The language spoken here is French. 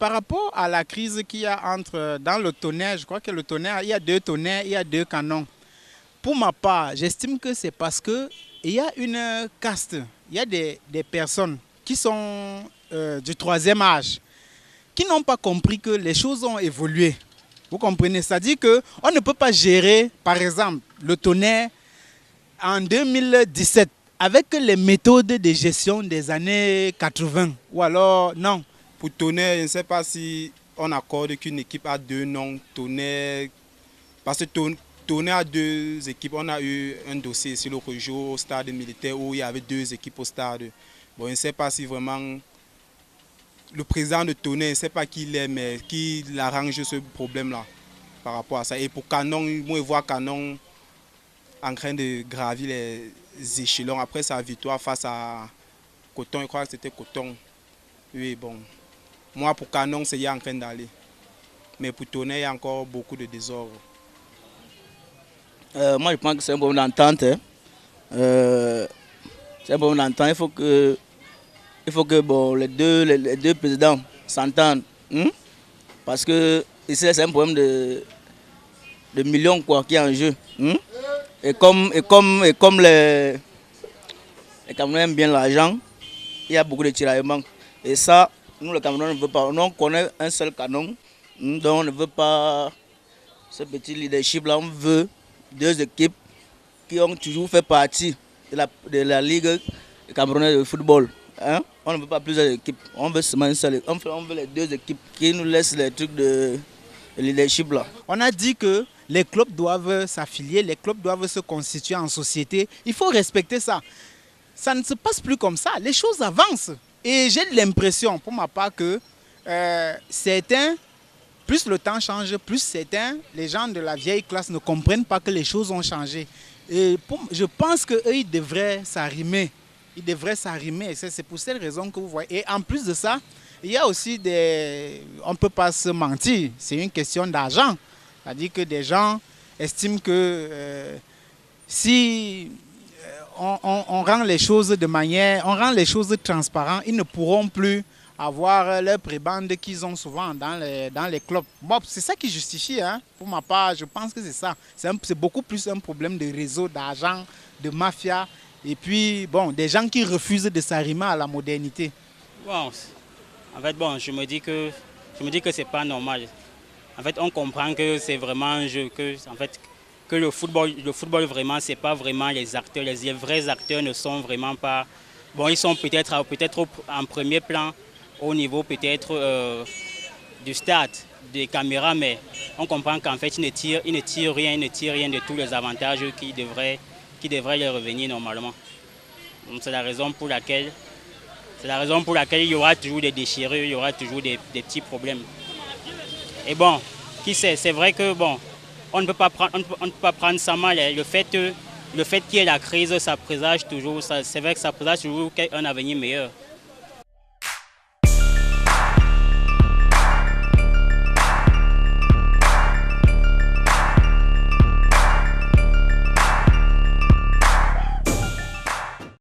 par rapport à la crise qu'il y a dans le tonnerre, je crois que le tonnerre, il y a deux tonnerres, il y a deux canons. Pour ma part, j'estime que c'est parce qu'il y a une caste, il y a des personnes qui sont du troisième âge, qui n'ont pas compris que les choses ont évolué. Vous comprenez? C'est-à-dire qu'on ne peut pas gérer, par exemple, le tonnerre en 2017 avec les méthodes de gestion des années 80. Ou alors, non. Pour tonnerre, je ne sais pas si on accorde qu'une équipe a deux noms, tonnerre. Parce que tonnerre a deux équipes. On a eu un dossier sur le rejour au stade militaire où il y avait deux équipes au stade. Bon, je ne sais pas si vraiment le président de tonnerre, je ne sais pas qui il est, mais qui arrange ce problème-là par rapport à ça. Et pour Canon, moi je vois Canon en train de gravir les échelons après sa victoire face à Coton. Je crois que c'était Coton. Oui, bon. Moi, pour Canon, c'est en train d'aller. Mais pour Tonnerre, il y a encore beaucoup de désordre. Moi, je pense que c'est un problème d'entente. Hein. C'est un problème d'entente. Il faut que bon, les deux présidents s'entendent. Hein? Parce que ici, c'est un problème de millions quoi, qui est en jeu. Hein? Et comme les Camerounais aiment bien l'argent, il y a beaucoup de tiraillements. Et ça, nous, le Cameroun, ne veut pas. Nous, on connaît un seul canon, donc on ne veut pas ce petit leadership-là. On veut deux équipes qui ont toujours fait partie de la Ligue camerounaise de football. Hein? On ne veut pas plusieurs équipes. On veut seulement une seule. On veut les deux équipes qui nous laissent les trucs de leadership-là. On a dit que les clubs doivent s'affilier, les clubs doivent se constituer en société. Il faut respecter ça. Ça ne se passe plus comme ça. Les choses avancent. Et j'ai l'impression, pour ma part, que certains, plus le temps change, plus certains, les gens de la vieille classe ne comprennent pas que les choses ont changé. Et je pense qu'eux, ils devraient s'arrimer. Ils devraient s'arrimer. C'est pour cette raison que vous voyez. Et en plus de ça, il y a aussi des... On ne peut pas se mentir. C'est une question d'argent. C'est-à-dire que des gens estiment que si... On rend les choses de manière, on rend les choses transparentes, ils ne pourront plus avoir leur prébande qu'ils ont souvent dans les clubs. Bon, c'est ça qui justifie, hein. Pour ma part, je pense que c'est ça. C'est beaucoup plus un problème de réseau, d'argent, de mafia, et puis bon, des gens qui refusent de s'arrimer à la modernité. Bon, en fait, bon, je me dis que c'est pas normal. En fait, on comprend que c'est vraiment un jeu, que le football vraiment, c'est pas vraiment les acteurs. Les vrais acteurs ne sont vraiment pas... Bon, ils sont peut-être en premier plan au niveau peut-être du stade, des caméras, mais on comprend qu'en fait, ils ne tirent rien de tous les avantages qui devraient leur revenir normalement. Donc c'est la raison pour laquelle il y aura toujours des déchirures, il y aura toujours des petits problèmes. Et bon, qui sait, c'est vrai que bon, on ne peut pas prendre ça mal. Le fait qu'il y ait la crise, ça présage toujours, c'est vrai que ça présage toujours un avenir meilleur.